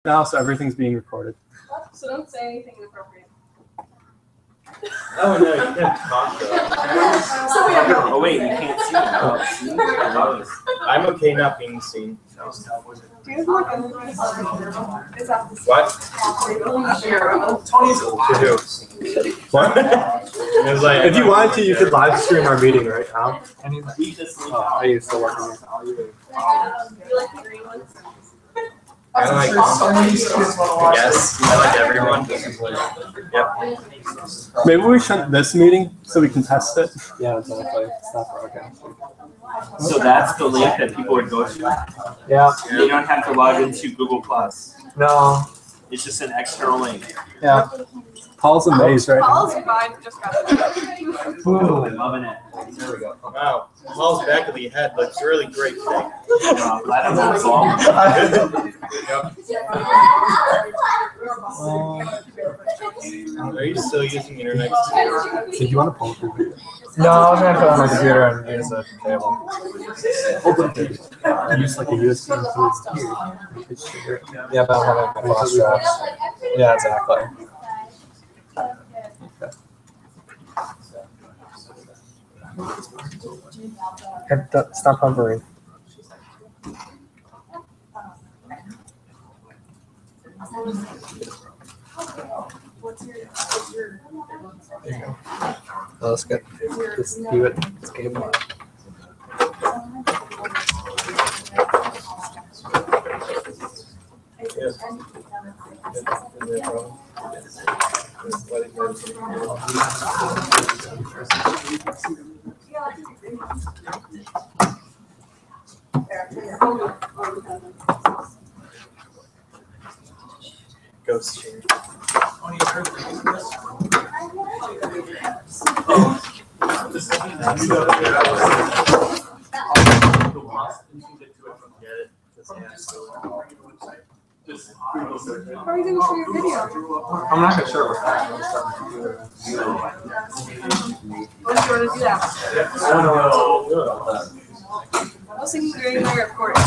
now, so everything's being recorded. So don't say anything inappropriate. Oh no, you can't talk though. So we have no. Oh wait, you can't see me. I'm okay not being seen. Do you have more influence? Is that the What? Tony's To who? What? It was like, If you wanted to, you could live stream our meeting right now. I used to work on this. you like the green ones? I like, yes, I like everyone. Yep. Maybe we shut this meeting so we can test it. Yeah, exactly. It's not broadcasting. So that's the link that people would go to? Yeah. You don't have to log into Google Plus. No. It's just an external link. Yeah. Paul's amazed right now. Paul's vibe just got it. I'm loving it. There we go. Wow, Paul's back of the head looks really great today. Glad I'm not long. Are you still using internet? Did you want to pull up your video? No, I was gonna put it on my computer and use a cable. Use like a USB here. Yeah, but I'm having my flash drives. Yeah, exactly. Stop hovering. There you go. Oh, that's good. Just do it. It's game on. Ghost chain. How are you going to show your video? I'm not gonna show it. What's you want to do that? I don't know. I was thinking during my recording.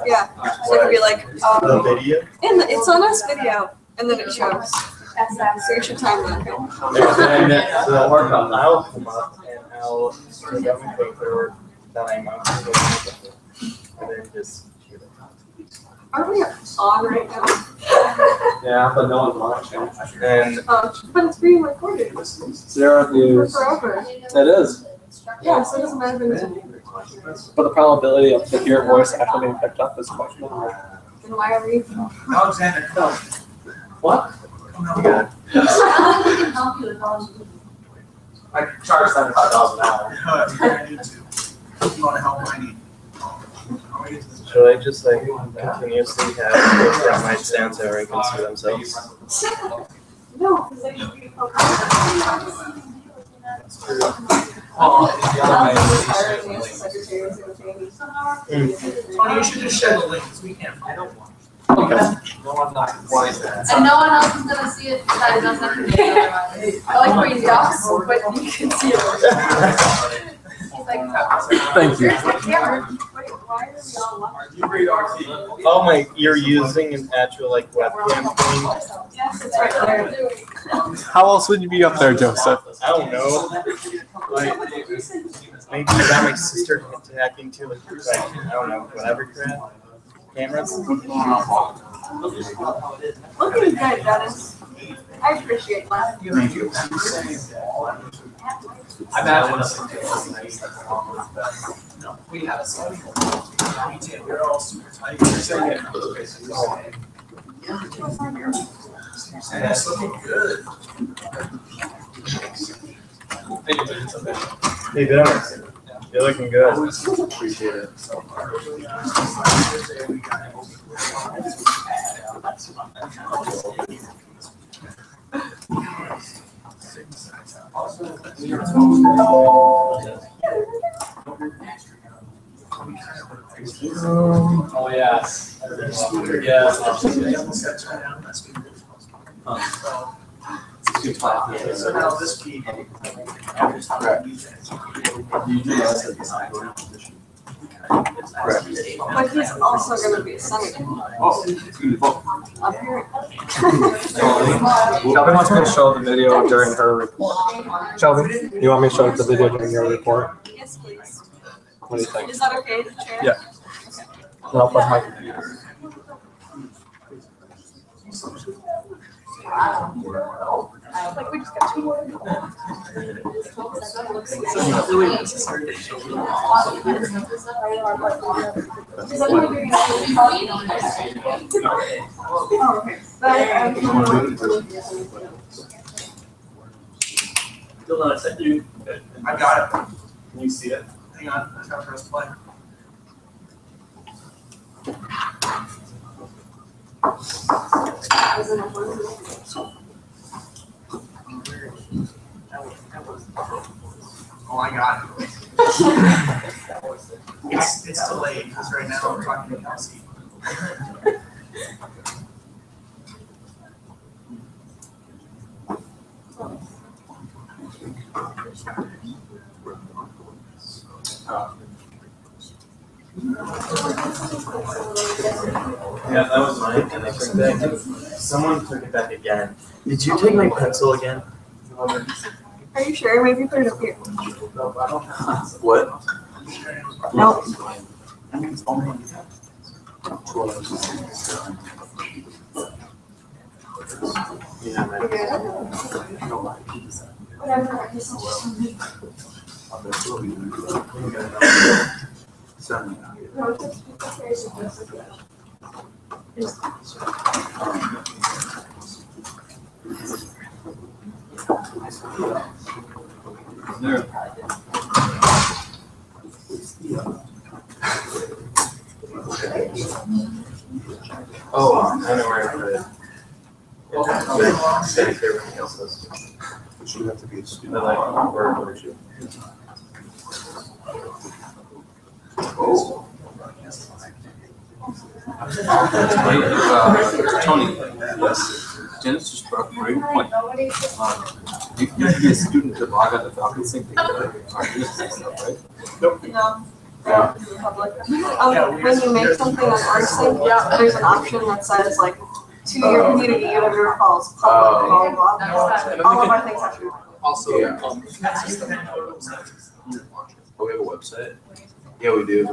Yeah. So it could be like, The video? it's on this video, and then it shows. So you should time that. And I'll come up and I'll sort of paper that I'm on. And then just shoot it. Are we on right now? Yeah, but no one's watching. And But it's being recorded 0 for views. forever. It is. Yeah, so it doesn't matter if it's. But the probability of your voice actually being picked up is much lower. Then why are we? Alexander, come. What? yeah. I charge $75 an hour. You want to help? I need. Should I just like continuously have that might stand so everyone can see themselves? No, because they should be. Tony, you should just share the link because we can't find it. Okay. No one wants that. And no one else is gonna see it besides us and me otherwise. I like where you ducks, but you can see it. Thank you. Oh my, you're using an actual like webcam thing? Yes, it's right there. How else would you be up there, Joseph? I don't know. Like, maybe you got my sister hacking too, like I don't know, whatever crap. Cameras? Looking good, Dennis. I appreciate that. Thank you. I imagine us. No, we have a study. We're all super tight. And it's looking good. Hey Dennis, you're looking good. Appreciate it. Oh, yes. Yes. So now this peak. But he's also gonna be a senator Oh, it's gonna be fun. up here. Shelby wants me to show the video during her report. Shelby, you want me to show the video during your report? Yes, please. What do you think? Is that okay, Chair? Yeah. And I'll put my computer. Like, we just got two more. Oh, okay. Still not sent you. I got it. Can you see it? Hang on, I just gotta press play. Oh, I got it. It's delayed because right now I'm talking to Kelsey. Yeah, that was mine, and I took it back. Someone took it back again. Did you take my pencil again? Are you sure? Maybe put it up here. What? Nope. Yeah, You're good? Whatever. Oh, I know where I put it. Yeah, stay there when he else does. You have to be a The student. like, where would you? Tony, yes, Janice just brought up a great point. You can be a student to log on the Falcon Sync. Right? No. Public. When you make something on ArcSync, there's an option that says like, to your community, whatever it calls public, blah, blah, blah. All of our things have to be. Also, Oh, we have a website? Yeah, we do.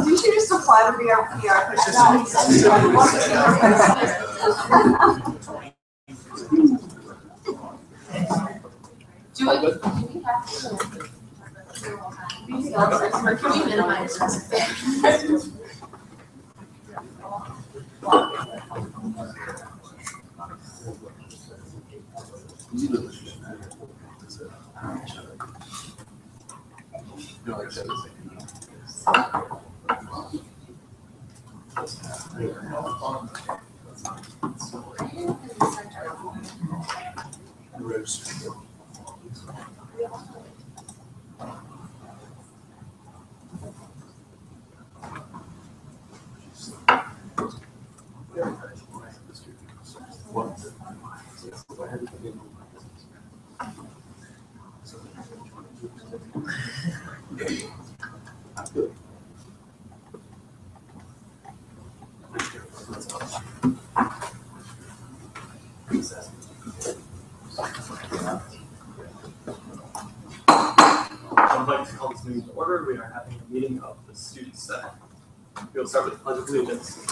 You should just apply to be our PR Do it. Can we minimize? I would like to call this meeting to order. We are having a meeting of the student senate. We'll start with the pledge of allegiance.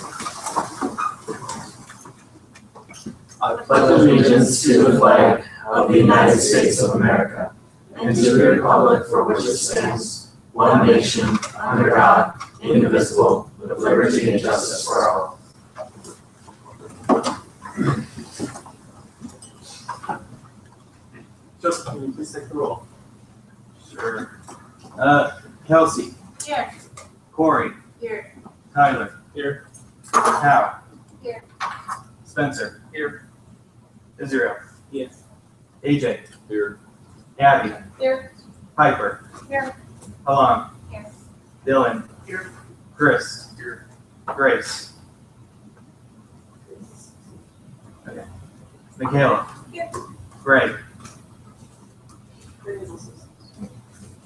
I pledge allegiance to the flag of the United States of America and to the republic for which it stands, one nation, under God, indivisible, with liberty and justice for all. Just, can you please take the roll? Sure. Kelsey. Here. Corey. Here. Tyler. Here. Cal. Here. Spencer. Here. Israel. Yes. AJ. Here. Abby. Here. Piper. Here. Halan. Here. Dylan. Here. Chris. Here. Grace. Okay. Michaela. Here. Greg.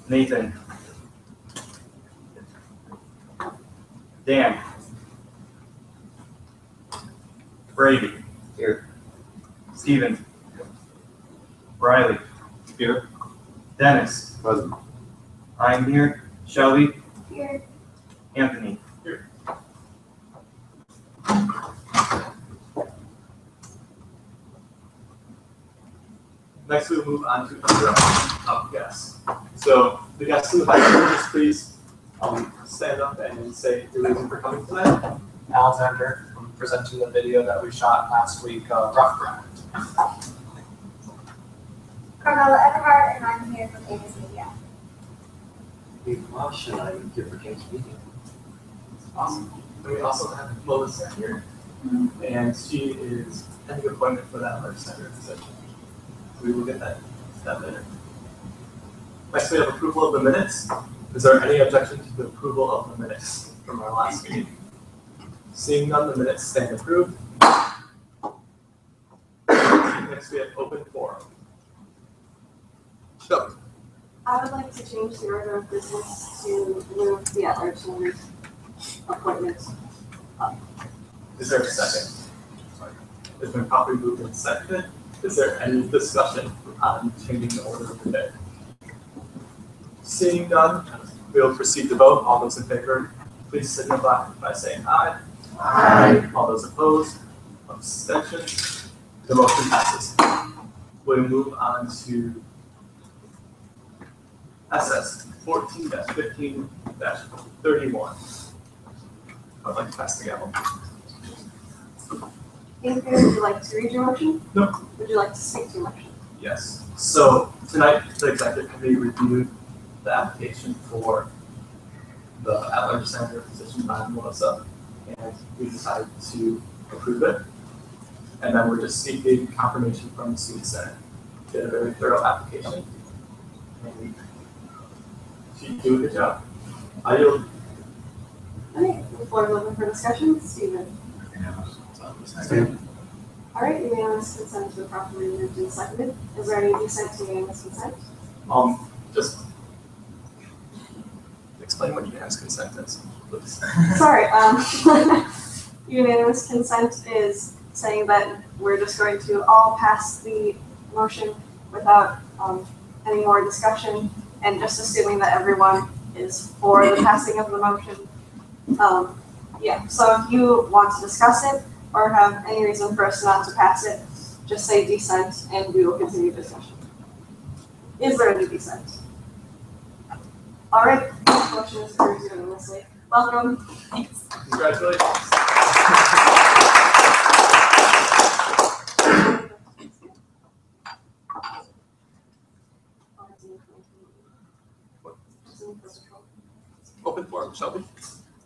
Nathan. Dan. Brady. Here. Steven. Riley. Here. Dennis. Present. I'm here. Shelby. Here. Anthony. Here. Next, we'll move on to introduction of guests. So the guests in the back, just please stand up and say your reason for coming tonight. Alexander, I'm presenting the video that we shot last week, Rough Draft. Carmela Everhart, and I'm here from Avis Media. Mosh and I'm here for James Media. Awesome. And we also have Melissa here, and she is pending appointment for that legislature position. We will get that later. Next, we have approval of the minutes. Is there any objection to the approval of the minutes from our last meeting? Seeing none, the minutes stand approved. Next, we have open forum. Shelby. I would like to change the order of business to move the at-large members' appointments up. Is there a second? It's been properly moved and seconded. Is there any discussion on changing the order of the day? Seeing none, we'll proceed to vote. All those in favor, please signify by saying aye. Aye. All those opposed, abstentions, the motion passes. We'll move on to SS 14-15-31. I'd like to pass the gavel. Andrew, would you like to read your motion? No. Would you like to speak to your motion? Yes. So tonight, the executive committee reviewed the application for the at-large senator position by Melissa, and we decided to approve it. And then we're just seeking confirmation from the student senate. Did a very thorough application, and she did a good job. I yield. All right, the floor is open for discussion. Stephen. All right, unanimous consent to the properly moved and seconded. Is there any dissent to unanimous consent? Just explain what unanimous consent is, please. Sorry, unanimous consent is saying that we're just going to all pass the motion without any more discussion, and just assuming that everyone is for the passing of the motion. Yeah, so if you want to discuss it or have any reason for us not to pass it, just say dissent and we will continue discussion. Is there any dissent? All right, motion is approved unanimously. Welcome. Thanks. Congratulations. Open forum, Shelby.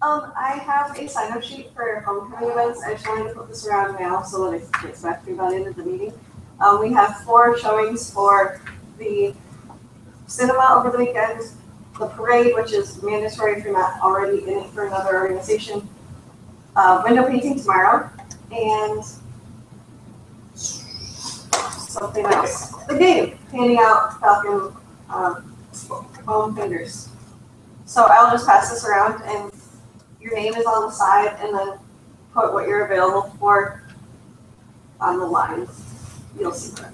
I have a sign-up sheet for homecoming events. I just wanted to put this around now so that it gets back to me by the end of the meeting. We have 4 showings for the cinema over the weekend, the parade, which is mandatory if you're not already in it for another organization, window painting tomorrow, and something else. The game, handing out Falcon foam fingers. So I'll just pass this around, and your name is on the side, and then put what you're available for on the line. You'll see that.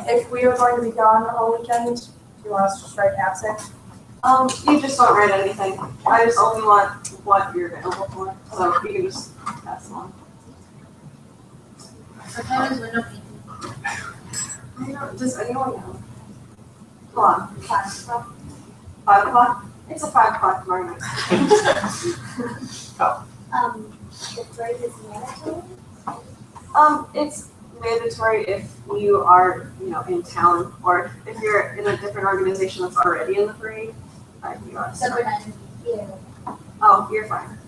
If we were going to be gone the whole weekend, do you want us to strike absent? You just don't write anything. I just only want what you're available for, so you can just pass them on. What time is window painting? I don't know, does anyone know? Come on, 5 o'clock. 5 o'clock? It's a 5 o'clock tomorrow night. The parade is mandatory? It's mandatory if you are, in town, or if you're in a different organization that's already in the parade. So we're not here. Oh, you're fine.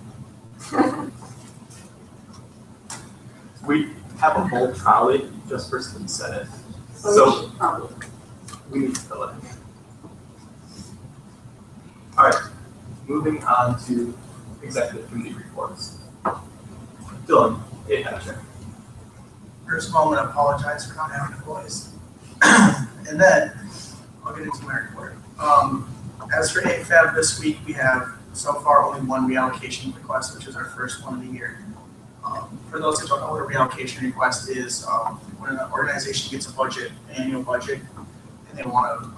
We have a whole trolley just for student senate. So So- we should probably. We need to fill it. All right, moving on to executive committee reports. Dylan, hey, Patrick. First of all, I'm going to apologize for not having a voice. And then, I'll get into my report. As for AFAB this week, we have so far only one reallocation request, which is our first one of the year. For those who don't know what a reallocation request is, when an organization gets a budget, annual budget, and they want to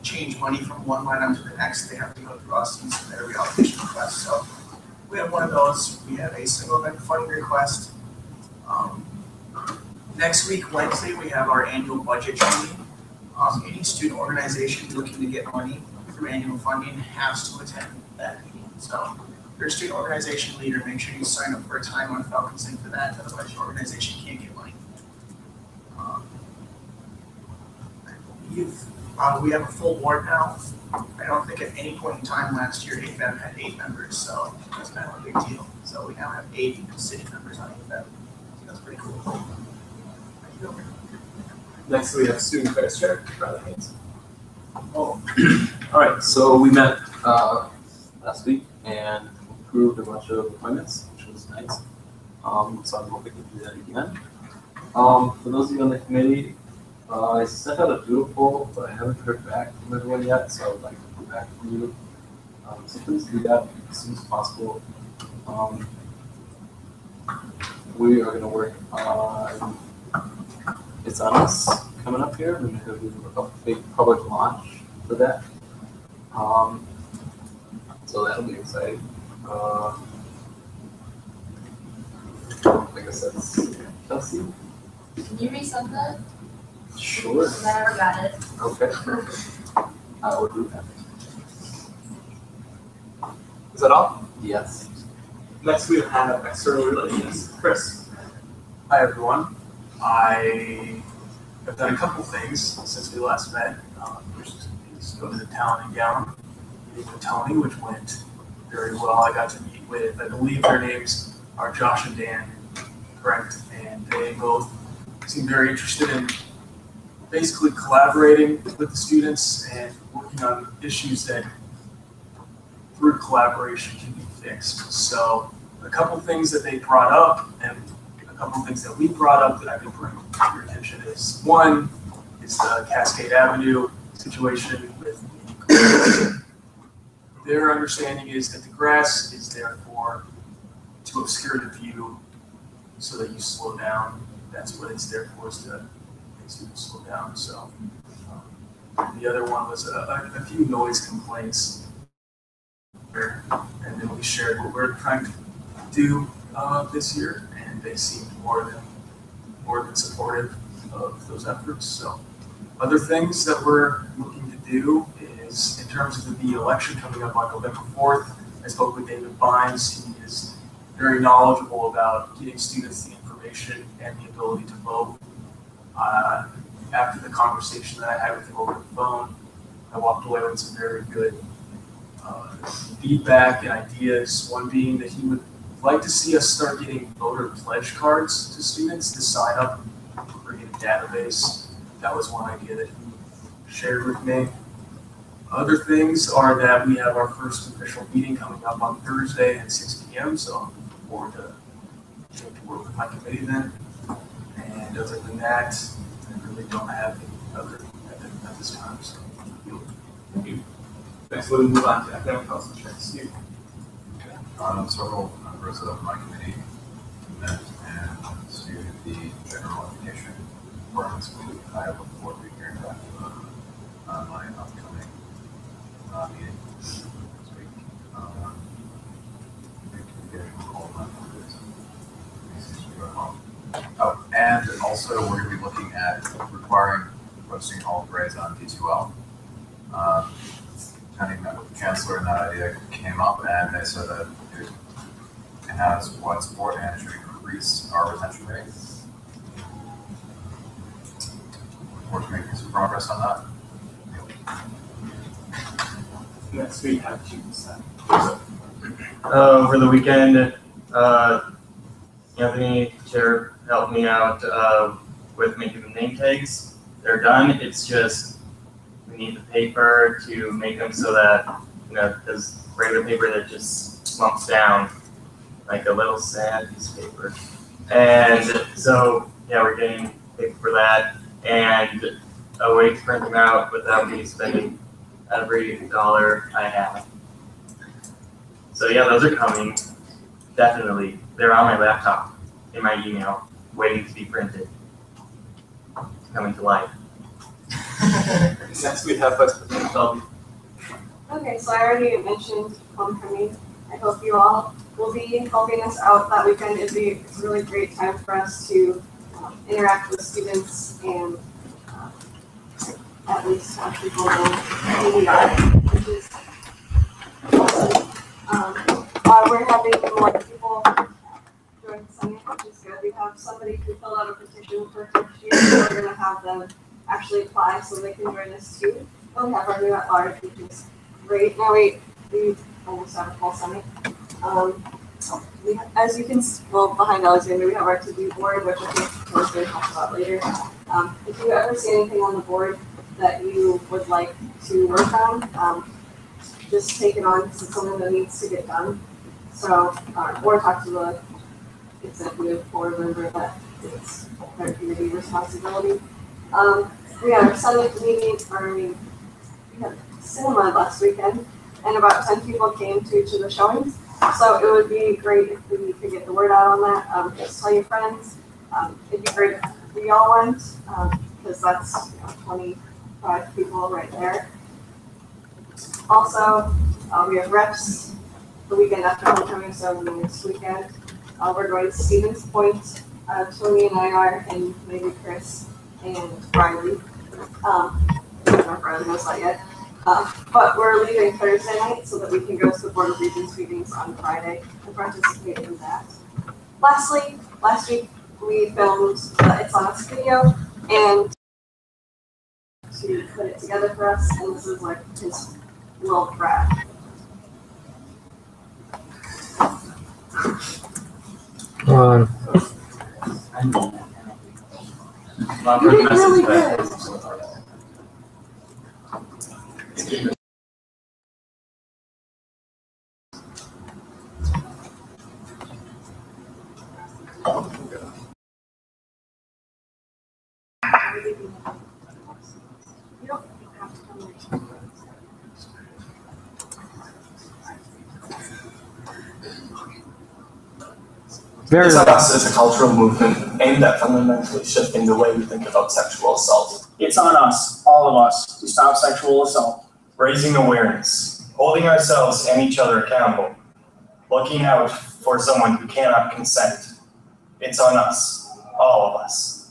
change money from one line item to the next, they have to go through us and submit a reallocation request. So we have one of those. We have a single event funding request. Next week, Wednesday, we have our annual budget meeting. Any student organization looking to get money through annual funding has to attend that meeting. So if you're a student organization leader, make sure you sign up for a time on Falcon Sync for that, otherwise your organization can't get money. I believe we have a full board now. I don't think at any point in time last year AFAB had 8 members, so that's kind of a big deal. So we now have 8 sitting members on AFAB. So that's pretty cool. Next, we have student affairs chair, Riley Haynes. Oh, all right. So we met last week and approved a bunch of appointments, which was nice. So I'm hoping to do that again. For those of you on the committee, I sent out a doodle poll, but I haven't heard back from everyone yet, so I would like to hear back from you. So please do that as soon as possible. We are going to work on It's On Us coming up here. We're going to do a big public launch for that. So that'll be exciting. I guess that's Chelsea. Can you resend that? Sure. I never got it. Okay. I will do that. Is that all? Yes. Next we have external relations. Chris. Hi everyone. I have done a couple things since we last met. First is go to the town and gown meeting with Tony, which went very well. I got to meet with, I believe their names are Josh and Dan, correct? And they both seem very interested in basically collaborating with the students and working on issues that through collaboration can be fixed. So a couple things that they brought up and a couple things that we brought up that I can bring to your attention is, one is the Cascade Avenue situation with the their understanding is that the grass is there to obscure the view so that you slow down. That's what it's there for, is to make students slow down. So the other one was a few noise complaints. And then we shared what we're trying to do this year, and they seemed more than supportive of those efforts. So other things that we're looking to do is, in terms of the election coming up on November 4th, I spoke with David Bynes. He is very knowledgeable about getting students the information and the ability to vote. After the conversation that I had with him over the phone, I walked away with some very good feedback and ideas. One being that he would like to see us start getting voter pledge cards to students to sign up, create a database. That was one idea that he shared with me. Other things are that we have our first official meeting coming up on Thursday at 6 p.m. So I'm looking forward to work with my committee then. And other than that, I really don't have any other at this time. So thank you. Next, we'll move on to academic policy. Steve. Several members of my committee met and reviewed the general education performance week. I look forward to hearing back on my upcoming meeting next week. Oh, and also we're going to be looking at requiring posting all grades on D2L. Penny met with the chancellor and that idea came up, and they said that it has wide support and it should increase our retention rate. We're making some progress on that. Next we have students. Over the weekend, Anthony Chair helped me out with making the name tags. They're done. It's just we need the paper to make them so that, there's regular paper that just slumps down like a little sad piece of paper. And so, yeah, we're getting paper for that. And a way to print them out without me spending every dollar I have. So yeah, those are coming. Definitely. They're on my laptop, in my email, waiting to be printed. Coming to life. Next we have Vice President Shelby. Okay, so I already mentioned homecoming. I hope you all will be helping us out that weekend. It's a really great time for us to interact with students and at least have people know who we are, which is awesome. We're having more people join the Summit, which is good. We have somebody who filled out a petition for first year, so we're gonna have them actually apply so they can join us too. And we have our new at large, which is great. Now we almost have a full Summit. As you can, well, behind Alexander, we have our to-do board, which I think we're going to talk about later. If you ever see anything on the board that you would like to work on, just take it on because it's something that needs to get done. So, or talk to the executive board member that it's their committee responsibility. We had our Summit meeting, we had cinema last weekend, and about 10 people came to each of the showings. So it would be great if we could get the word out on that. Just tell your friends. It'd be great if we all went, because that's 25 people right there. Also, we have reps the weekend after homecoming, so next weekend. We're going to Stevens Point. Tony and I are, and maybe Chris and Riley. I don't know if Riley knows that yet. But we're leaving Thursday night so that we can go to the Board of Regents meetings on Friday and participate in that. Lastly, last week we filmed the It's On Us video and to put it together for us, and this is like his little brag. Come on. You did really good. It's On Us is a cultural movement aimed at fundamentally shifting the way we think about sexual assault. It's on us, all of us, to stop sexual assault. Raising awareness, holding ourselves and each other accountable, looking out for someone who cannot consent. It's on us, all of us.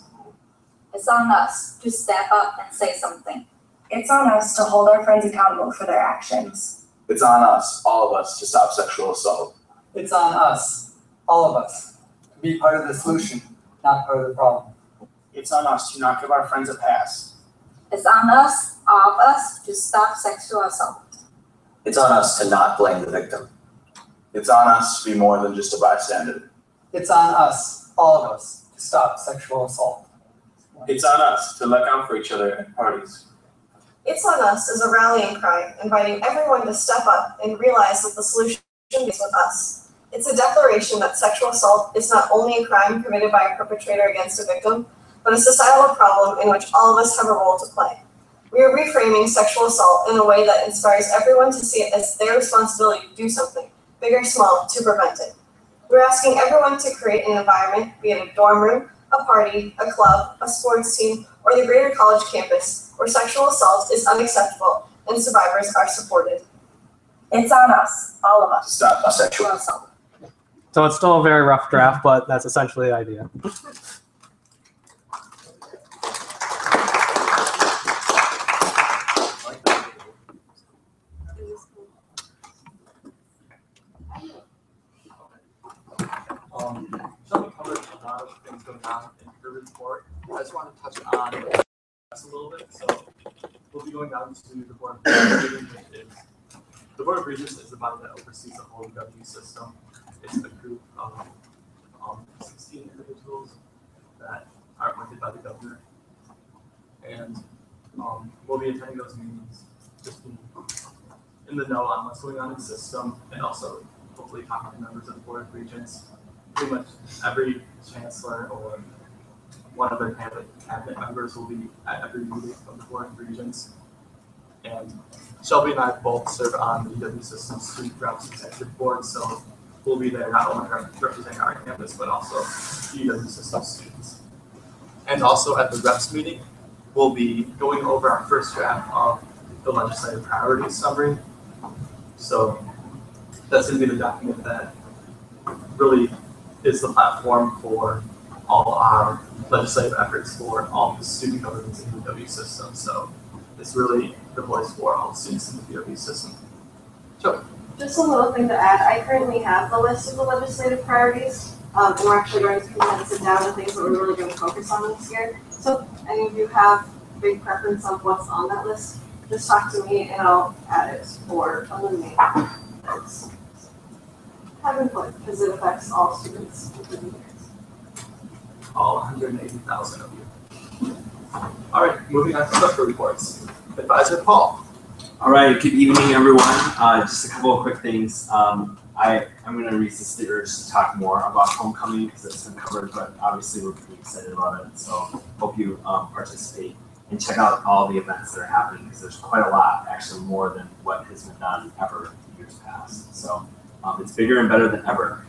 It's on us to step up and say something. It's on us to hold our friends accountable for their actions. It's on us, all of us, to stop sexual assault. It's on us, all of us, to be part of the solution, not part of the problem. It's on us to not give our friends a pass. It's on us, all of us, to stop sexual assault. It's on us to not blame the victim. It's on us to be more than just a bystander. It's on us, all of us, to stop sexual assault. It's on us to look out for each other at parties. It's on us as a rallying cry, inviting everyone to step up and realize that the solution is with us. It's a declaration that sexual assault is not only a crime committed by a perpetrator against a victim, but a societal problem in which all of us have a role to play. We are reframing sexual assault in a way that inspires everyone to see it as their responsibility to do something, big or small, to prevent it. We're asking everyone to create an environment, be it a dorm room, a party, a club, a sports team, or the greater college campus, where sexual assault is unacceptable and survivors are supported. It's on us, all of us, to stop sexual assault. So it's still a very rough draft, but that's essentially the idea. Shelby covered a lot of things going on in her report. I just want to touch on this a little bit. So we'll be going down to the Board of Regents, which is the Board of Regents is the body that oversees the whole UW system. It's a group of 16 individuals that are appointed by the governor, and we'll be attending those meetings, just being in the know on what's going on in the system, and also hopefully talking to members of the Board of Regents. Pretty much every chancellor or one of their cabinet members will be at every meeting of the board of regents. And Shelby and I both serve on the EW Systems Student Reps Executive Board, so we'll be there not only representing our campus, but also EW Systems students. And also at the reps meeting, we'll be going over our first draft of the legislative priorities summary. So that's going to be the document that really is the platform for all our legislative efforts for all the student governments in the EW system. So it's really the voice for all students in the EW system. Sure. Just a little thing to add, I currently have the list of the legislative priorities, and we're actually going to kind of sit down and things that we're really going to focus on this year. So if any of you have a big preference on what's on that list, just talk to me and I'll add it or eliminate it. Have input because it affects all students, including yours. All 180,000 of you. All right, moving on to special reports. Advisor Paul. All right, good evening, everyone. Just a couple of quick things. I'm going to resist the urge to talk more about homecoming because it's been covered, but obviously we're pretty excited about it. So hope you participate and check out all the events that are happening because there's quite a lot, actually more than what has been done ever in years past. So it's bigger and better than ever.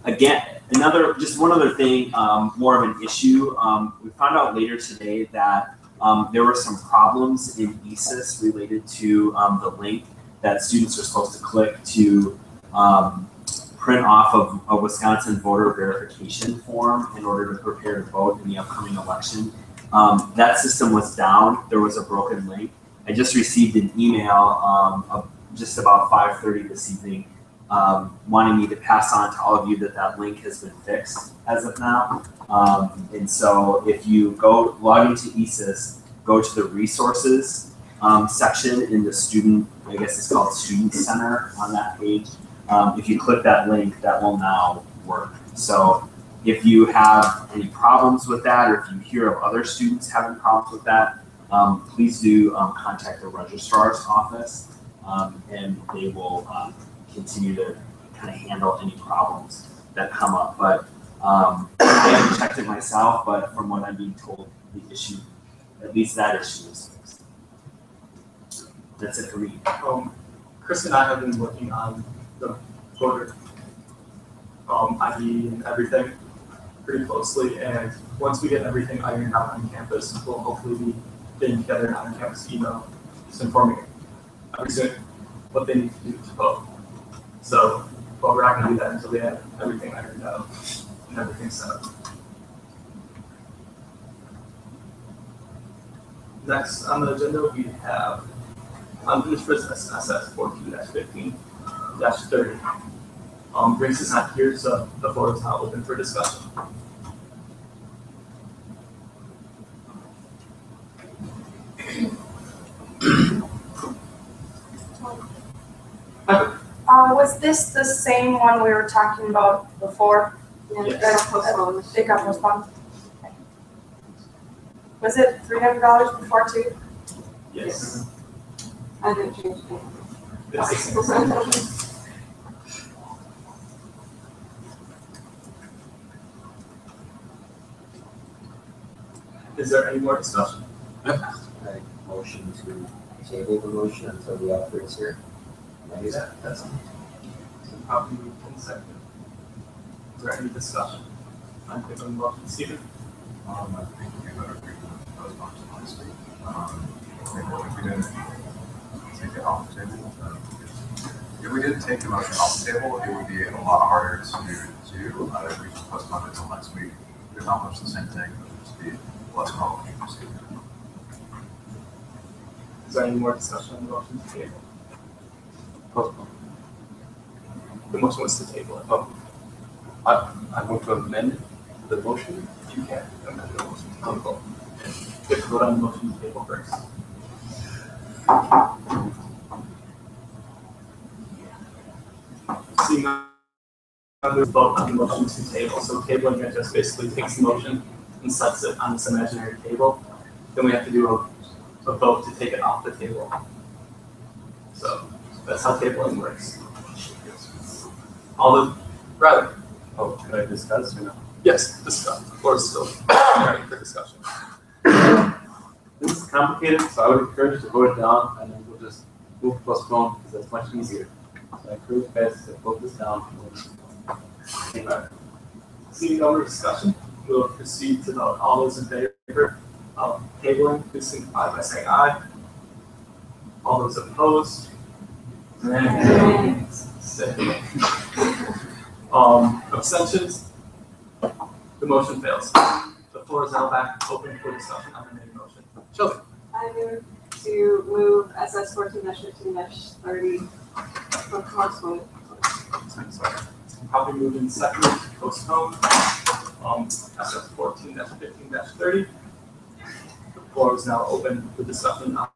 Again, one other thing, more of an issue. We found out later today that there were some problems in ESIS related to the link that students are supposed to click to print off of a Wisconsin voter verification form in order to prepare to vote in the upcoming election. That system was down. There was a broken link. I just received an email of just about 5:30 this evening wanting me to pass on to all of you that link has been fixed as of now. And so if you log into ESIS, go to the resources section in the student, I guess it's called Student Center on that page. If you click that link, that will now work. So if you have any problems with that, or if you hear of other students having problems with that, please do contact the registrar's office, and they will continue to kind of handle any problems that come up. But I haven't checked it myself, but from what I'm being told, the issue, at least that issue is fixed. That's it for me. Chris and I have been working on the voter ID and everything pretty closely, and once we get everything ironed out on campus, we'll hopefully be getting together an on-campus email just informing every student what they need to do to vote. So, but we're not going to do that until we have everything ironed out and everything set up. Next on the agenda, we have unfinished business SS 14-15-30. Grace is not here, so the floor is now open for discussion. Was this the same one we were talking about before? Yes. It got postponed. Okay. Was it $300 before too? Yes. I didn't change it. Yes. Is there any more discussion? Motion to table the motion until the author is here. Yeah, that's probably moved in second. Is there any discussion? I'm giving a motion. Stephen? I think we better agree to postpone to next week. If we didn't take it off the table, if we did take the motion off the table, it would be a lot harder to do. If we just postpone it until next week, we accomplish the same thing, but it would just be less problems to proceed. Is there any more discussion on the motion to table? Postpone. The motion was to table it. Oh. I want to amend the motion. You can't amend the motion to table. You have to vote on the motion to table first. Seeing none, we vote on the motion to table. So tabling it just basically takes the motion and sets it on this imaginary table. Then we have to do a vote to take it off the table. So that's how tabling works. Riley. Oh, can I discuss or no? Yes, discuss. Or still. Ready for discussion. This is complicated, so I would encourage you to vote it down, and then we'll just move to postpone, because that's much easier. So I encourage you guys to vote this down. Alright. Seeing no more discussion, we'll proceed to vote. All those in favor of tabling, please signify by saying aye. All those opposed? Abstentions? The motion fails. The floor is now back open for discussion on the main motion. Chelsea? I move to move SS 14-15-30 for postpone. Sorry. Probably moved in second, postpone. SS 14-15-30. The floor is now open for discussion on.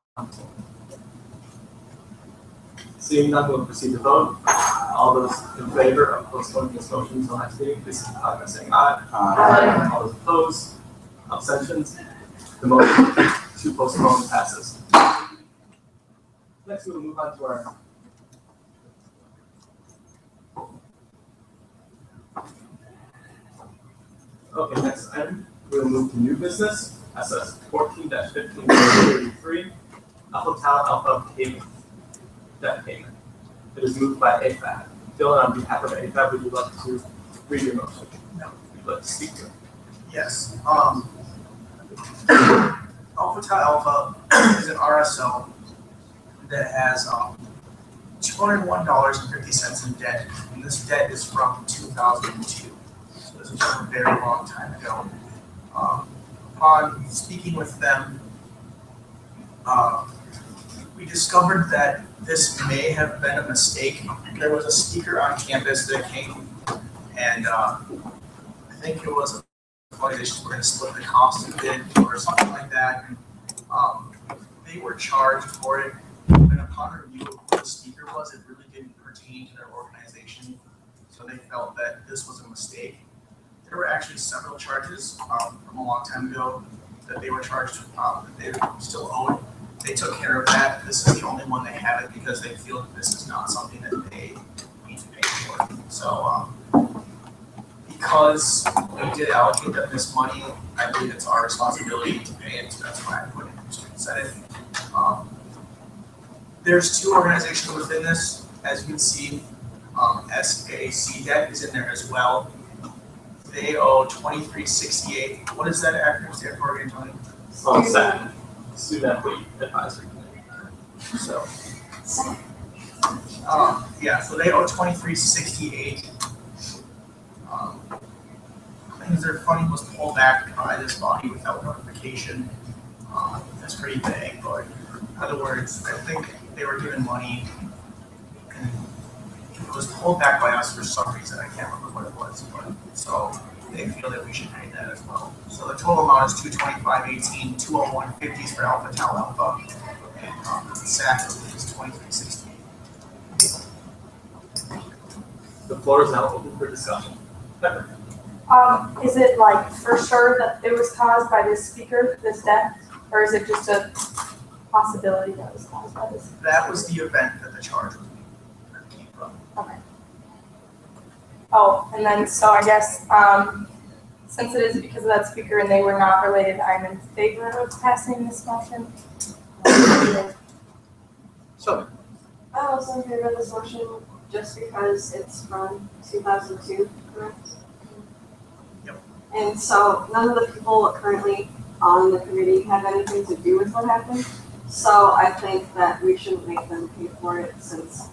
Seeing none, we'll proceed to vote. All those in favor of postponing this motion until next meeting, please signify by saying aye. Aye. All those opposed? Abstentions? The motion to postpone passes. Next, we will move on to our okay, next item, we will move to new business, SS 14-15-33, Alpha Tau Alpha payment, debt payment. It is moved by AFAB. Dylan, on behalf of AFAB, would you like to read your motion? No. Would you like to speak to it? Yes, Alpha Tau Alpha is an RSO that has $201.50 in debt, and this debt is from 2002. So this is from a very long time ago. Upon speaking with them, we discovered that this may have been a mistake. There was a speaker on campus that came, and I think it was a funny, they were going to split the cost of it or something like that. And, they were charged for it, and upon review of who the speaker was, it really didn't pertain to their organization. So they felt that this was a mistake. There were actually several charges from a long time ago that they were charged, that they still owed. They took care of that. This is the only one they haven't because they feel that this is not something that they need to pay for. So because we did allocate them this money, I believe it's our responsibility to pay it. So that's why I put it in student senate. There's two organizations within this, as you can see. SAC debt is in there as well. They owe $23.68. What does that acronym stand for again, Tony? SAC. Student Athlete Advisory Committee. So, yeah, so they owe $23.68. Things their funding was pulled back by this body without notification. That's pretty vague, but in other words, I think they were given money and it was pulled back by us for some reason. I can't remember what it was, but so they feel that we should pay that as well. So the total amount is $225.18, $201.50 for Alpha Tau Alpha, and SAC is $23.68. The floor is now open for discussion. Pepper. Is it like for sure that it was caused by this speaker, this death, or is it just a possibility that was caused by this? That was the event that the charge came from. Okay. Oh, and then so I guess since it is because of that speaker and they were not related, I'm in favor of passing this motion. So I also in favor of this motion just because it's from 2002, correct? Yep. And so none of the people currently on the committee have anything to do with what happened. So I think that we shouldn't make them pay for it since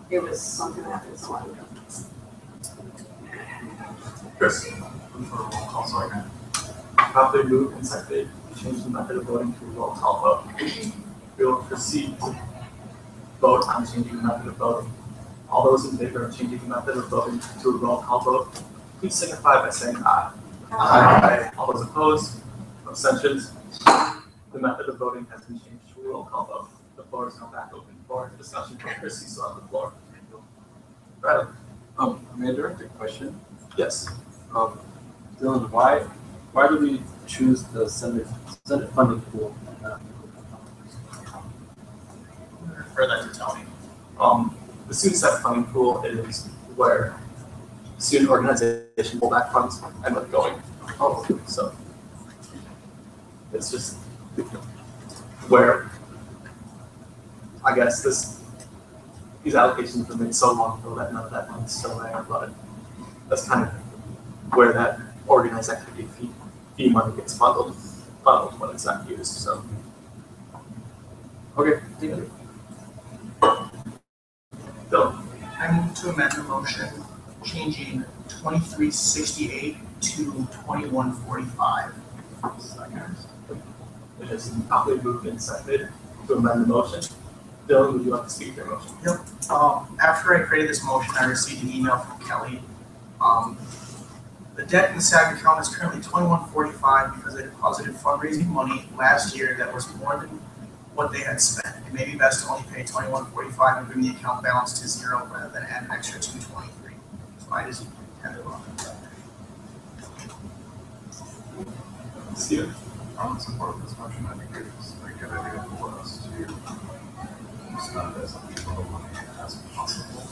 it was something that happened so long ago. Chris. For a roll call, sorry. Properly moved and seconded to change the method of voting to a roll call vote. We will proceed to vote on changing the method of voting. All those in favor of changing the method of voting to a roll call vote, please signify by saying aye. Aye. All those opposed? Abstentions? The method of voting has been changed to a roll call vote. The floor is now back open for discussion. Chris, you still have the floor. Bradley. May I direct a question? Yes. Dylan, why do we choose the Senate funding pool? For that to tell me. The student set funding pool is where student organization pull back funds end up going. So It's just where, I guess these allocations have been made so long ago that none of that money's still there, but that's kind of where that organized activity fee money gets funneled when it's not used, so. Okay, Bill. I move to amend the motion, changing 2368 to 2145. It has probably moved and seconded to amend the motion. Dylan, would you like to speak to your motion? Yep. After I created this motion, I received an email from Kelly. The debt in the SAG account is currently $2145 because they deposited fundraising money last year that was more than what they had spent. It may be best to only pay $2145 and bring the account balance to zero rather than add an extra $223. So I just handed it off. Steven? I'm supporting this motion. I think it's a good idea for us to spend as little money as possible.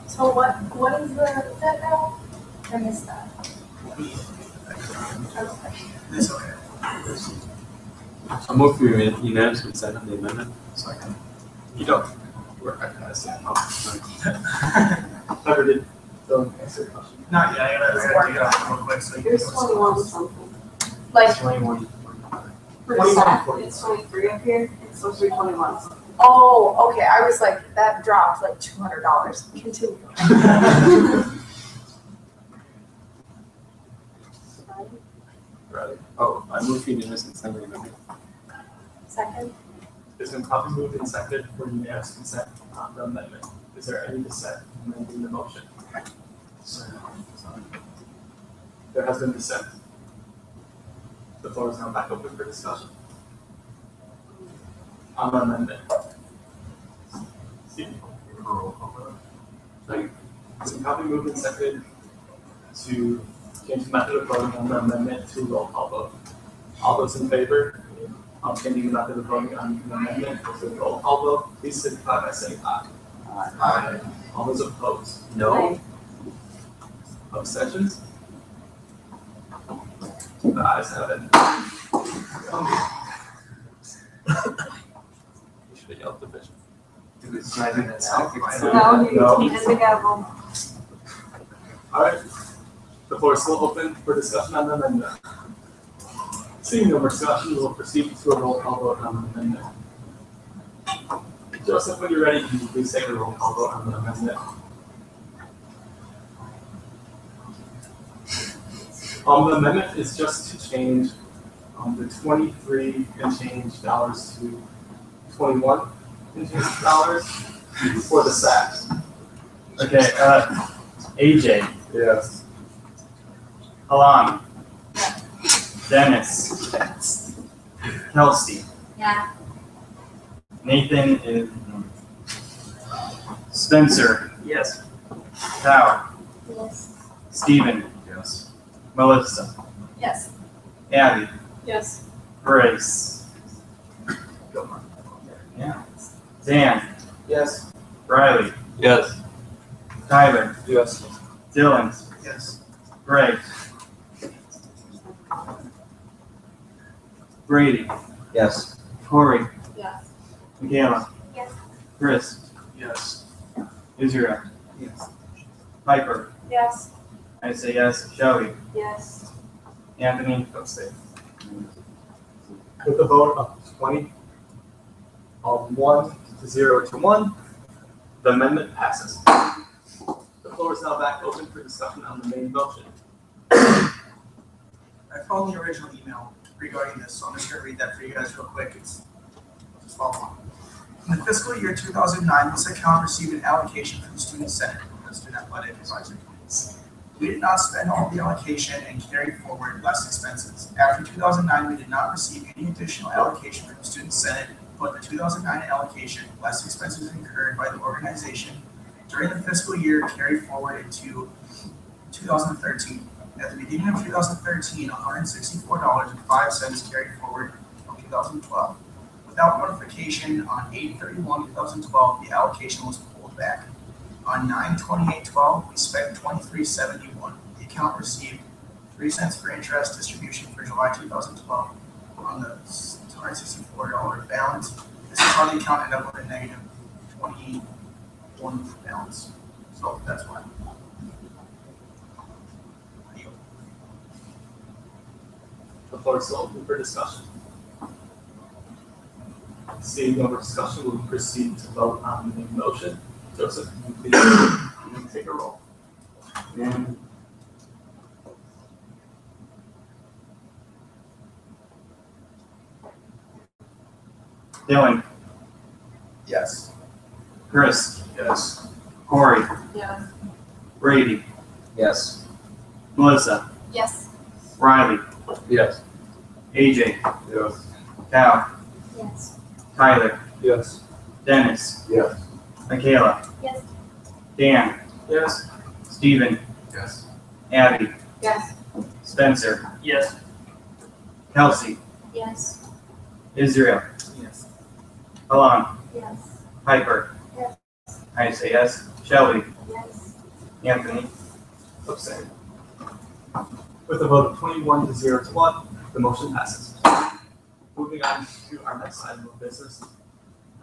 So what is the debt now? I missed that. It's okay. I'll move for unanimous consent on the amendment. Second. You don't work at that, so. Never did. Don't answer your question. Not yet. I gotta dig it out real quick so you can. Here's 21 something. Like, 21. For the staff, it's 23 up here, it's supposed to be 21 something. oh, okay, I was like, that dropped like $200. Continue. Right. Oh, I move for unanimous consent on the amendment. Second. It's been probably moved and seconded for unanimous consent on the amendment. Is there any dissent amending the motion? There has been dissent. The floor is now back open for discussion. On the amendment. Steve? It's been probably moved and seconded to change the method of voting on the amendment to roll call vote. All those in favor of changing the method of voting on the amendment to roll call vote, please signify by saying aye. Aye. All those opposed? No. Abstentions? The ayes have it. You should have yelled the vision. No, he did the gavel. All right. The floor is still open for discussion on the amendment. Seeing no more discussion, we will proceed to a roll call vote on the amendment. Joseph, when you're ready, can you please take a roll call vote on the amendment? The amendment is just to change the 23 and change dollars to 21 and change dollars for the SACs. Okay, AJ. Yes. Alana. Dennis. Yes. Kelsey. Yeah. Nathan is. Spencer. Yes. Tao. Yes. Stephen. Yes. Melissa. Yes. Abby. Yes. Grace. Yeah. Dan. Yes. Riley. Yes. Tyler. Yes. Dylan. Yes. Greg. Brady. Yes. Corey. Yes. Michaela. Yes. Chris. Yes. Israel. Yes. Piper. Yes. I say yes. Shelby. Yes. Anthony. Abstain. With the vote of 20, of 1 to 0 to 1, the amendment passes. The floor is now back open for discussion on the main motion. I found the original email regarding this, so I'm just gonna read that for you guys real quick. Just follow along. In the fiscal year 2009, this account received an allocation from the Student Senate, the Student Athletic Advisory Committees. We did not spend all the allocation and carried forward less expenses. After 2009, we did not receive any additional allocation from the Student Senate, but the 2009 allocation, less expenses incurred by the organization during the fiscal year carried forward into 2013. At the beginning of 2013, $164.05 carried forward from 2012. Without notification on 8/31/2012, the allocation was pulled back. On 9/28/12, we spent $23.71. The account received $0.03 per interest distribution for July 2012 on the $264 balance. This is how the account ended up with a negative 21 balance. So that's why. The floor is open for discussion. Seeing no more discussion, we'll proceed to vote on the motion. Joseph, can you please take a roll? Dylan, Yes. Chris, Yes. Corey, Yes. Brady, Yes. Melissa, Yes. Riley, Yes. AJ, Yes. Cal, Yes. Tyler, Yes. Dennis, Yes. Michaela, Yes. Dan, Yes. Steven, Yes. Abby, Yes. Spencer, Yes. Kelsey, Yes. Israel, Yes. Alon, Yes. Piper. Yes. I say yes. Shelby, Yes. Anthony, Abstain. With a vote of 21 to 0 to 1, the motion passes. Moving on to our next item of business,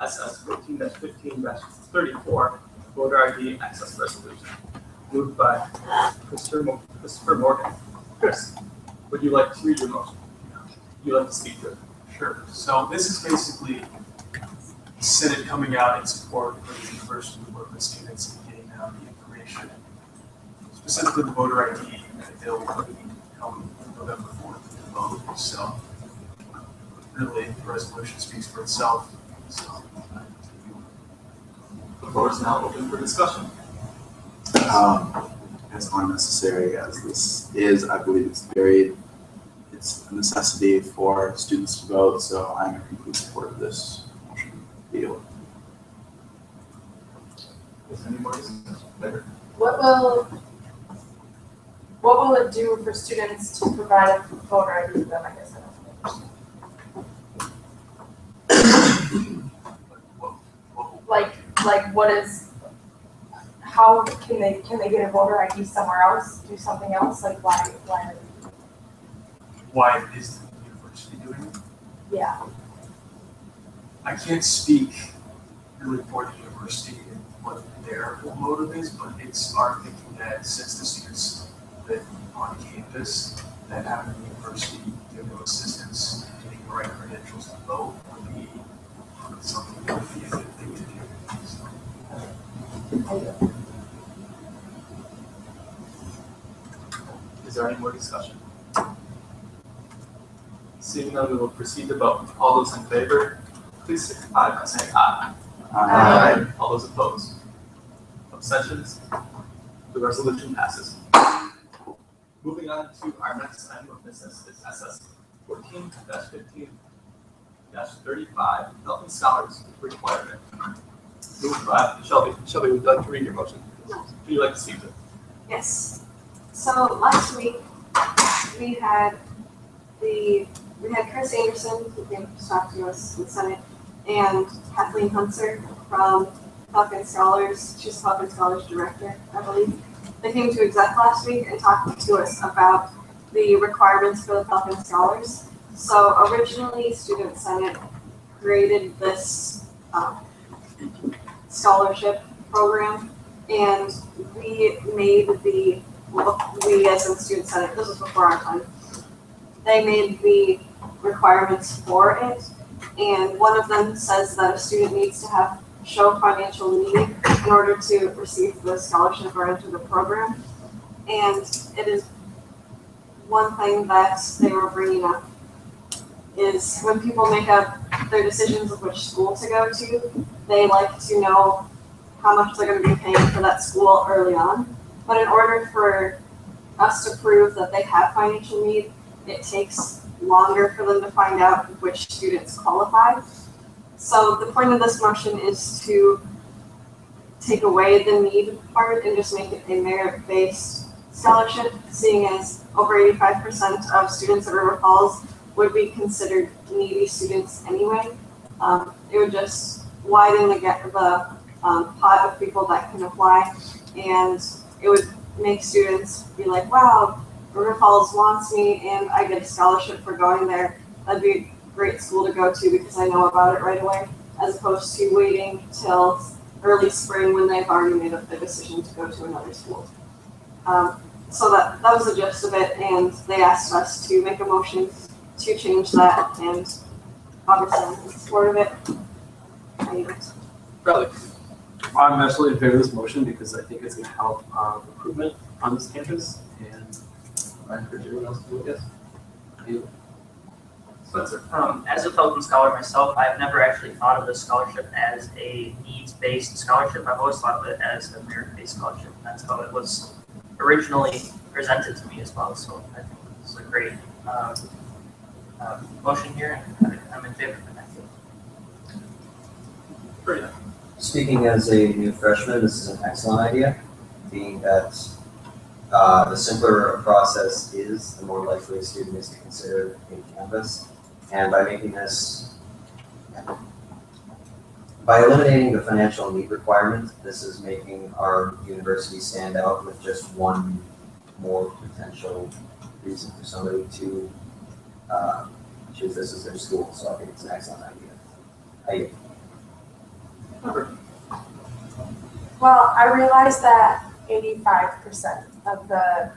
SS 14-15-34, voter ID access resolution, moved by Christopher Morgan. Chris, would you like to read your motion? Would you like to speak to it? Sure. So this is basically the Senate coming out in support of the university work with students and getting out the information, specifically the voter ID, and the bill will come November 4th to vote. So really, the resolution speaks for itself. So The floor is now open for discussion. As unnecessary as this is, I believe it's a necessity for students to vote, so I'm in complete support of this motion. Deal. Is there any more discussion? Later. What will it do for students to provide a voter ID to them, I guess I don't understand. Like what is, how can they get a voter ID somewhere else, do something else, like why? why is the university doing it? Yeah, I can't speak really for the university and what their motive is, but it's our thinking that since the students live on campus, that having the university give them assistance in getting the right credentials to vote would be something that would be a good thing to do. Is there any more discussion? Seeing none, we will proceed to vote. All those in favor, please signify by saying aye. Aye. All those opposed? Abstentions? The resolution passes. Moving on to our next item of business is SS 14-15-35, Helping Scholars Requirement. Moved by Shelby. Shelby, would you like to read your motion? Would you like to speak to it? Yes. So last week, we had Chris Anderson, who came to talk to us in the Senate, and Kathleen Hunter from Falcon Scholars. She's Falcon Scholars Director, I believe. They came to exec last week and talked to us about the requirements for the Falcon Scholars. So originally, Student Senate created this scholarship program, and we as in Student Senate, this was before our time, they made the requirements for it, and one of them says that a student needs to show financial need in order to receive the scholarship or enter the program. And it is one thing that they were bringing up is when people make up their decisions of which school to go to, they like to know how much they're going to be paying for that school early on. But in order for us to prove that they have financial need, it takes longer for them to find out which students qualify. So the point of this motion is to take away the need part and just make it a merit-based scholarship, seeing as over 85% of students at River Falls would be considered needy students anyway. It would just widen the pot of people that can apply, and it would make students be like, wow, River Falls wants me and I get a scholarship for going there, that'd be a great school to go to because I know about it right away, as opposed to waiting till early spring when they've already made up the decision to go to another school. So that was the gist of it, and they asked us to make a motion to change that, and obviously I'm in support of it. Bradley. I'm absolutely in favor of this motion because I think it's going to help recruitment on this campus, and I encourage everyone else to do it. Yes. Spencer. As a Pelican Scholar myself, I've never actually thought of this scholarship as a needs-based scholarship. I've always thought of it as a merit-based scholarship. That's how it was originally presented to me as well. So I think this is a great motion here, and I'm in favor of it. Speaking as a new freshman, this is an excellent idea, being that the simpler a process is, the more likely a student is to consider in campus. And by making this, by eliminating the financial need requirement, this is making our university stand out with just one more potential reason for somebody to choose this as their school. So I think it's an excellent idea. Well, I realize that 85% of the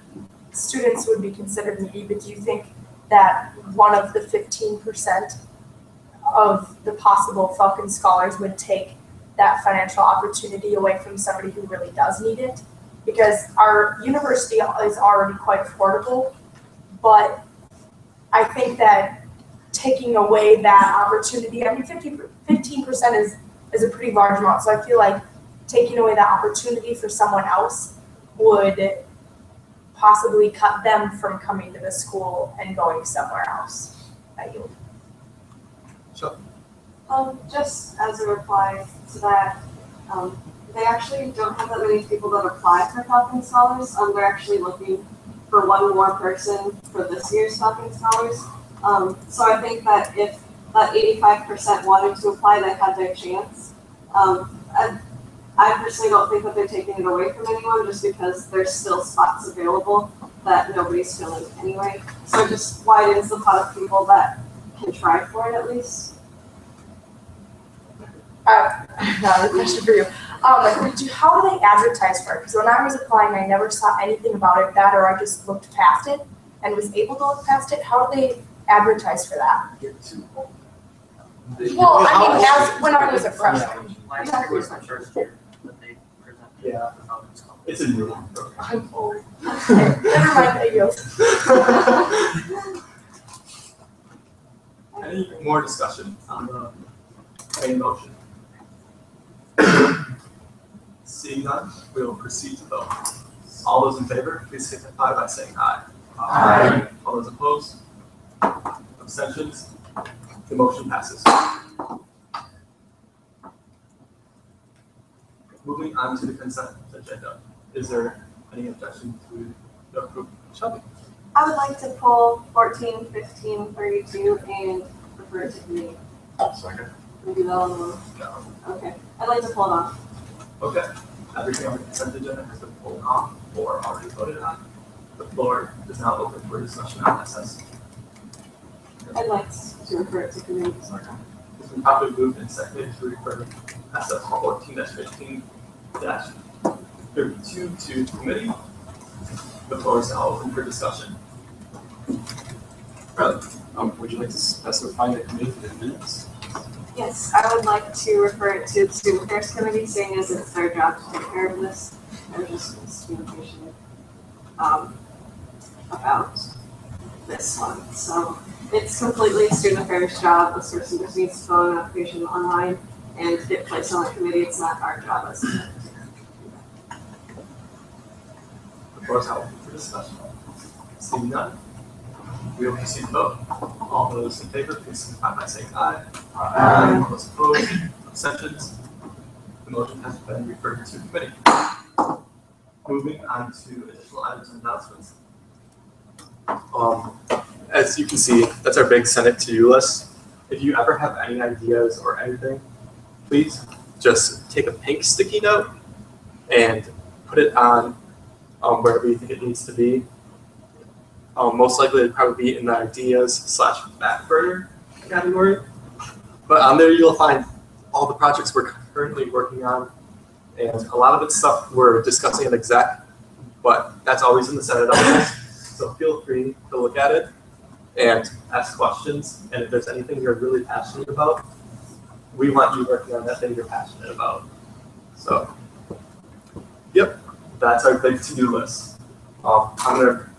students would be considered needy, but do you think that one of the 15% of the possible Falcon Scholars would take that financial opportunity away from somebody who really does need it? Because our university is already quite affordable, but I think that taking away that opportunity, I mean, 15% is a pretty large amount, so I feel like taking away that opportunity for someone else would possibly cut them from coming to the school and going somewhere else. Sure. Just as a reply to that, they actually don't have that many people that apply for Falcon Scholars. They're actually looking for one more person for this year's Falcon Scholars. So I think that if that 85% wanted to apply, they had their chance. I personally don't think that they're taking it away from anyone just because there's still spots available that nobody's filling anyway. So it just widens the pot of people that can try for it at least. Now, a question for you. How do they advertise for it? Because when I was applying, I never saw anything about it, that or I just looked past it and was able to look past it. How do they advertise for that? Well, I mean, as when I was a freshman. Last year was my first year that they presented. Yeah. It's a new one. I'm old. Okay, never mind, I yield. Any more discussion on the main motion? Seeing none, we will proceed to vote. All those in favor, please signify by saying aye. Aye. All those opposed? Abstentions? The motion passes. Moving on to the consent agenda. Is there any objection to the approval? Shelby? I would like to pull 14, 15, 32, and refer to committee. Second. Maybe that one. No. Okay. I'd like to pull it off. Okay. Everything on the consent agenda has been pulled off or already voted on. The floor is now open for discussion on SS. I'd like to refer it to committee. It's been properly moved and seconded to refer SS 14-15-32 to committee. The floor is now open for discussion. Bradley, would you like to specify the committee for the minutes? Yes, I would like to refer it to the Student Affairs Committee, seeing as it's their job to take care of this. There's just miscommunication about this one. So it's completely Student Affairs' job. This person just needs to fill out an application online and get placed on the committee. It's not our job as a The floor is now open for discussion. Seeing none, we will proceed to vote. All those in favor, please signify by saying aye. Aye. All those opposed, abstentions. The motion has been referred to committee. Moving on to additional items and announcements. As you can see, that's our big send it to you list. If you ever have any ideas or anything, please just take a pink sticky note and put it on wherever you think it needs to be. Most likely it'd probably be in the ideas/back burner category. But on there you'll find all the projects we're currently working on, and a lot of it's stuff we're discussing at exec, but that's always in the Senate updates. So feel free to look at it and ask questions. And if there's anything you're really passionate about, we want you working on that thing you're passionate about. So, yep, that's our big to-do list. I'm gonna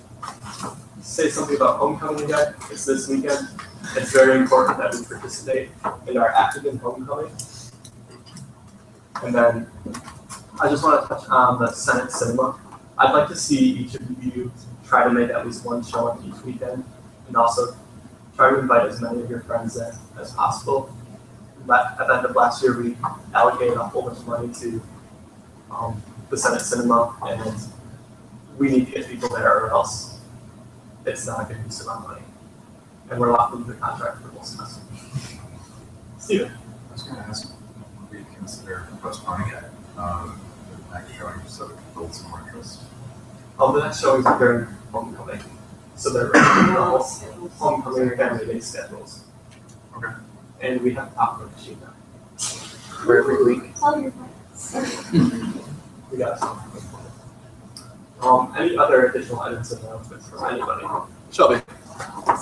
say something about homecoming again. It's this weekend. It's very important that we participate in our Active Homecoming. And then I just want to touch on the Senate Cinema. I'd like to see each of you try to make at least one showing each weekend, and also try to invite as many of your friends in as possible. At the end of last year, we allocated a whole bunch of money to the Senate Cinema, and we need to get people there or else it's not a good use of our money. And we're locked into the contract for the whole semester. Steven. I was going to ask, would we consider postponing it, the next showing, so we can build some more interest? The next showings are during homecoming, so they're normal homecoming academy-day schedules. Okay. And we have a popcorn machine now. For every week. Tell your friends. We got some. Any other additional items and announcements from anybody? Shelby.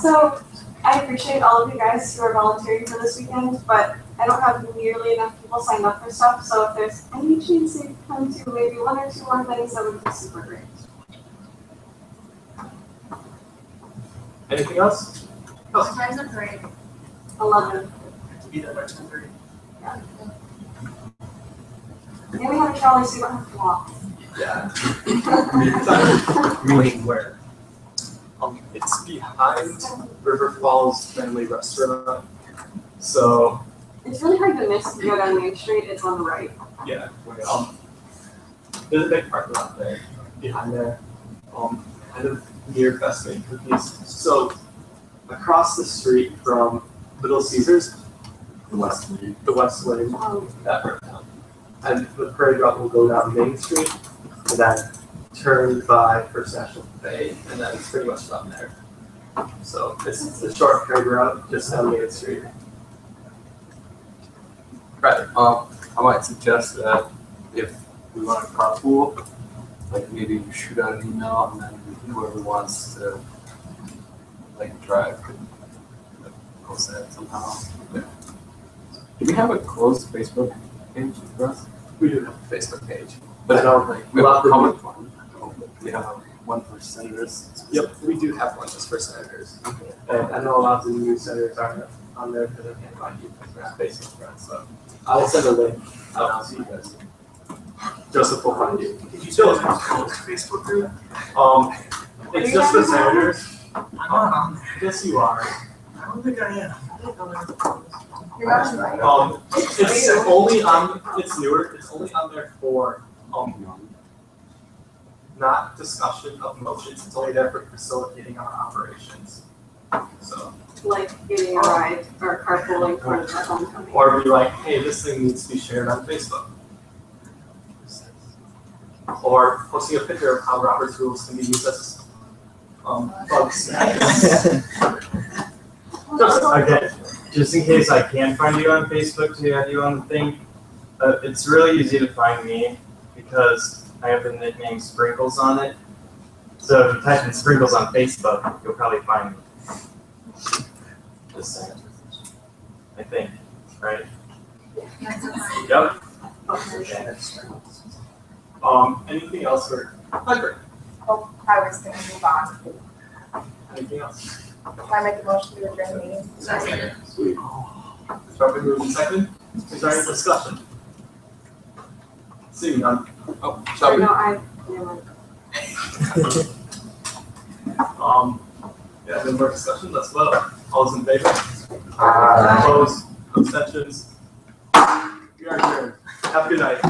So I appreciate all of you guys who are volunteering for this weekend, but I don't have nearly enough people signed up for stuff. So if there's any chance you come to maybe one or two more things, that would be super great. Anything else? What time's the parade? 11. To be there by 10:30. Yeah. Maybe we have a trolley so you don't have to walk. Yeah. Meaning where? It's behind River Falls Family Restaurant. So It's really hard to miss if you go down Main Street. It's on the right. yeah, there's a big parking lot there behind there. Kind of near Best Made Cookies. So across the street from Little Caesars, the West Wing, that part of town. And the parade route will go down Main Street and then turn by First National Bay, and then it's pretty much from there. So it's a short parade route just down Main Street. Right, I might suggest that if we want to carpool, like maybe we shoot out an email and then whoever wants to like drive could post that somehow. Yeah. Do we have a closed Facebook page for us? We do have a Facebook page. But I don't like, we have a public one. We have one for senators. Yep, we do have one just for senators. And I know a lot of the new senators aren't on there because I can't find you because we're not Facebook friends. So I will send a link out to you guys. Joseph will find you. Did you tell us about the Facebook group? It's just for senators. I'm not on there. Yes, you are. I don't think I am. You're not right. It's only on. It's newer. It's only on there for not discussion of motions. It's only there for facilitating our operations. So. Like getting a ride or carpooling for the homecoming. Or be like, hey, this thing needs to be shared on Facebook. Or posting a picture of how Robert's rules can be used as bugs. Okay, just in case I can't find you on Facebook to add you on the thing, it's really easy to find me because I have the nickname Sprinkles on it. So if you type in Sprinkles on Facebook, you'll probably find me. Just saying. I think, right? Yep. Anything else for Piper? Oh, I was gonna move on. Anything else? Can I make a motion to adjourn the meeting? Second. Sweet. It's probably moved in second. Is there any discussion? Seeing none. Oh, shall we? No, Yeah, no more discussion. Let's vote. All those in favor? Aye. Opposed? Abstentions? We are adjourned. Have a good night.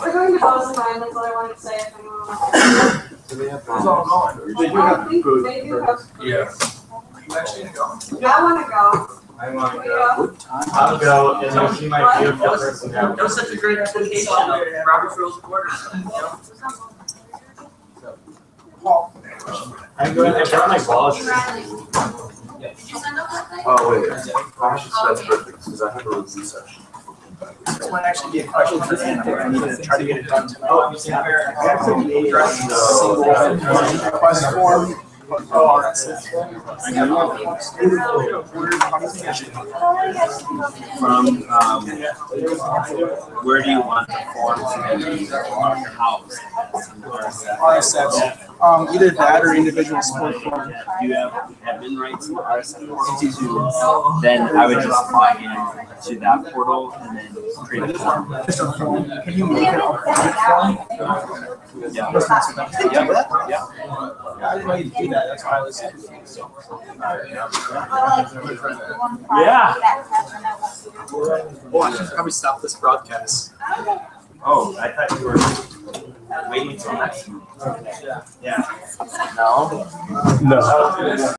We're going to Bosenheim, that's all I wanted to say. If anyone wants to. Do they have Who's all going? They do have food. They do have food. Yeah. You actually gonna go? I want to go. I want to Will you go. go? I'll go, and you'll see my beautiful personality. That was such a great application of Robert's Rules of Order. I brought my wallet. Did you send out that thing? Oh, wait, gosh, that's perfect, because I have a review session. This might actually be a question for Andrew. I need to try to get it done tonight. I actually made a single request form. From, where do you want the form to be, on your house? RSF, either that or individual support form. Do you have admin rights in the RSF portal? Then I would just log in to that portal and then create a form. Can you make it a form? Yeah. Yeah. I didn't know you could do that, that's why I was confused. Yeah. Oh, I should probably stop this broadcast. Oh, I thought you were waiting until next week. Yeah. No? No.